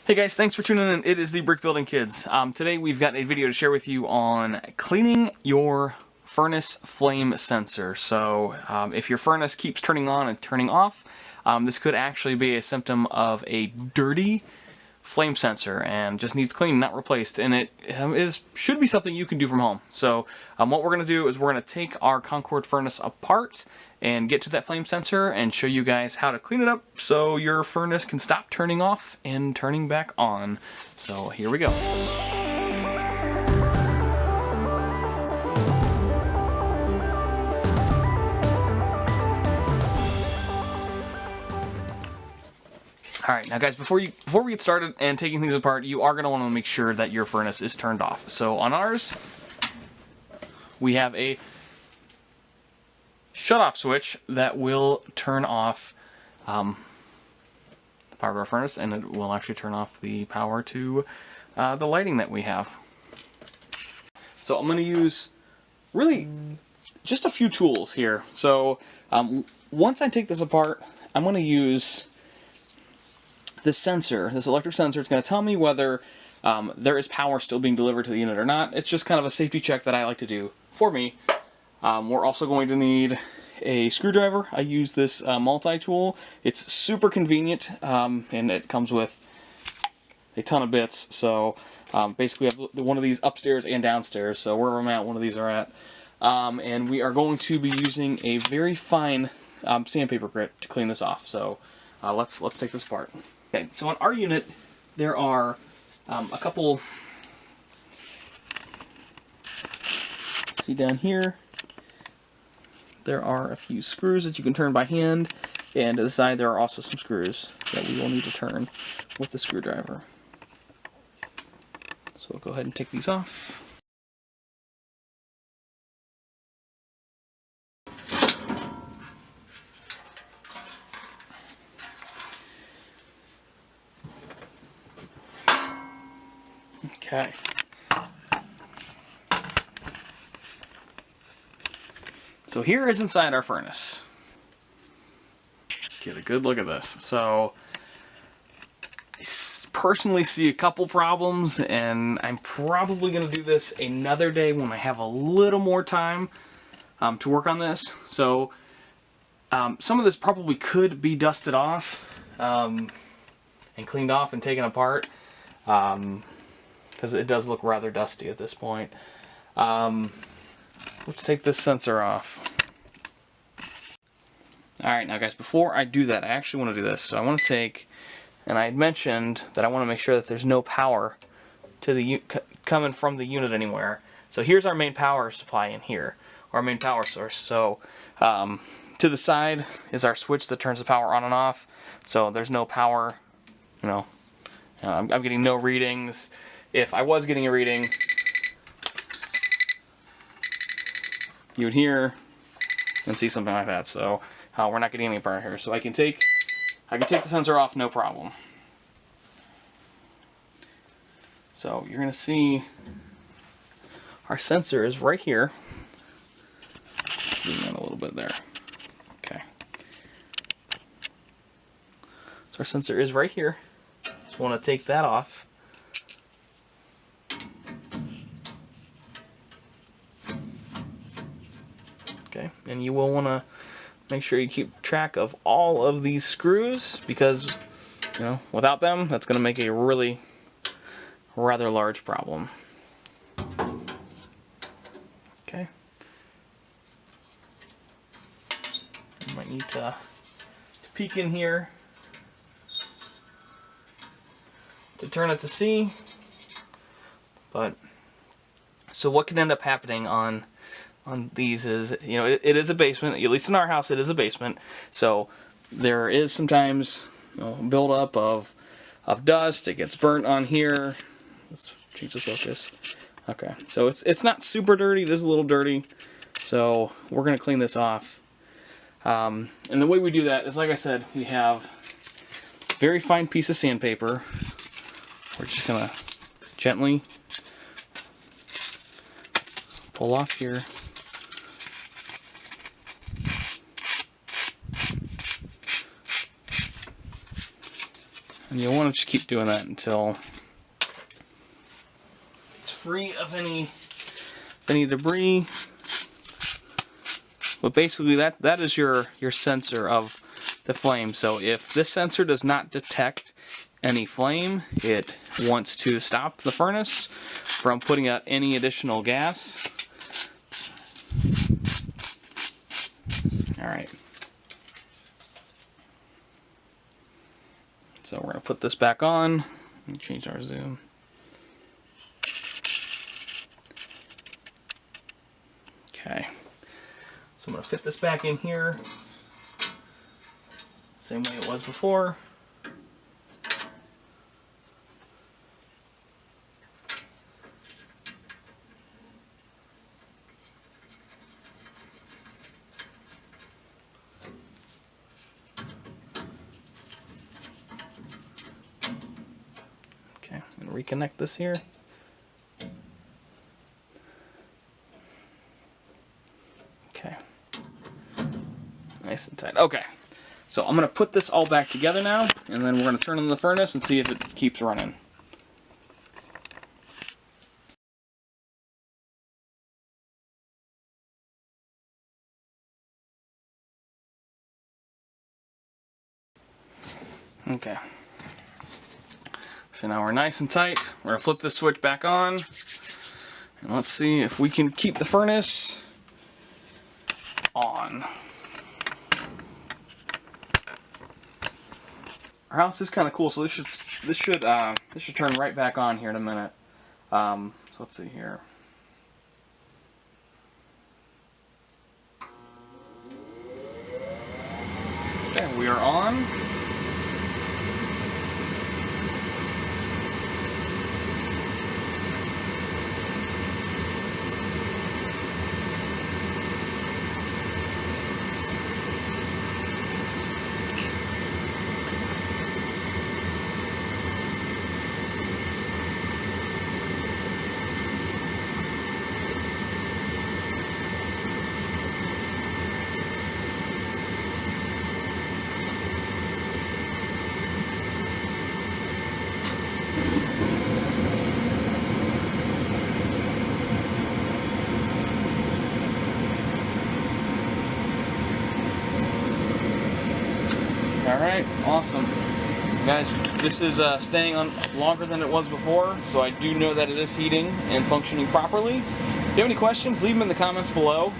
Hey guys, thanks for tuning in. It is the Brick Building Kids. Today we've got a video to share with you on cleaning your furnace flame sensor. So if your furnace keeps turning on and turning off, this could actually be a symptom of a dirty flame sensor and just needs cleaned, not replaced. And it should be something you can do from home. So what we're going to do is we're going to take our Concord furnace apart and get to that flame sensor and show you guys how to clean it up so your furnace can stop turning off and turning back on. So here we go. Alright, now guys, before we get started and taking things apart, you are going to want to make sure that your furnace is turned off. So on ours, we have a shut-off switch that will turn off the power to our furnace, and it will actually turn off the power to the lighting that we have. So I'm going to use really just a few tools here. So once I take this apart, I'm going to use this sensor, this electric sensor. It's going to tell me whether there is power still being delivered to the unit or not. It's just kind of a safety check that I like to do for me. We're also going to need a screwdriver. I use this multi-tool. It's super convenient, and it comes with a ton of bits. So basically we have one of these upstairs and downstairs, so wherever I'm at, one of these are at. And we are going to be using a very fine sandpaper grit to clean this off. So let's take this apart. Okay, so on our unit there are a couple, see down here, there are a few screws that you can turn by hand, and to the side there are also some screws that we will need to turn with the screwdriver. So we'll go ahead and take these off. Okay. So here is inside our furnace. Get a good look at this. So I personally see a couple problems, and I'm probably going to do this another day when I have a little more time to work on this. So some of this probably could be dusted off and cleaned off and taken apart, because it does look rather dusty at this point. Let's take this sensor off. Alright, now guys, before I do that, I actually want to do this. So I want to take, and I had mentioned that I want to make sure that there's no power to the coming from the unit anywhere. So here's our main power supply in here, our main power source. So to the side is our switch that turns the power on and off. So there's no power, I'm getting no readings. If I was getting a reading, you would hear and see something like that. So we're not getting any power here. So I can take the sensor off, no problem. So you're going to see our sensor is right here. Zoom in a little bit there. Okay. So our sensor is right here. Just want to take that off. Okay, and you will want to make sure you keep track of all of these screws, because without them that's going to make a really rather large problem. Okay, you might need to peek in here to turn it to see. But so what can end up happening on these is, it is a basement. At least in our house, it is a basement. So there is sometimes buildup of dust. It gets burnt on here. Let's change the focus. Okay, so it's not super dirty. It is a little dirty. So we're gonna clean this off. And the way we do that is, like I said, we have a very fine piece of sandpaper. We're just gonna gently pull off here. And you'll want to just keep doing that until it's free of any debris. But basically that is your sensor of the flame. So if this sensor does not detect any flame, it wants to stop the furnace from putting out any additional gas. Alright. So we're going to put this back on. Let me change our zoom. Okay. So I'm going to fit this back in here. Same way it was before. Okay, I'm going to reconnect this here. Okay. Nice and tight. Okay. So I'm going to put this all back together now, and then we're going to turn on the furnace and see if it keeps running. Okay. So now we're nice and tight. We're going to flip this switch back on, and let's see if we can keep the furnace on. Our house is kind of cool, so this should turn right back on here in a minute. So let's see here. Okay, we are on. Alright, awesome. Guys, this is staying on longer than it was before, so I do know that it is heating and functioning properly. If you have any questions, leave them in the comments below.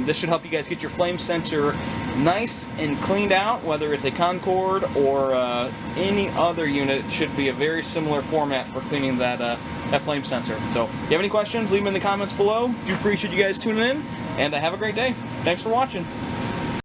This should help you guys get your flame sensor nice and cleaned out, whether it's a Concord or any other unit. It should be a very similar format for cleaning that flame sensor. So if you have any questions, leave them in the comments below. Do appreciate you guys tuning in, and have a great day. Thanks for watching.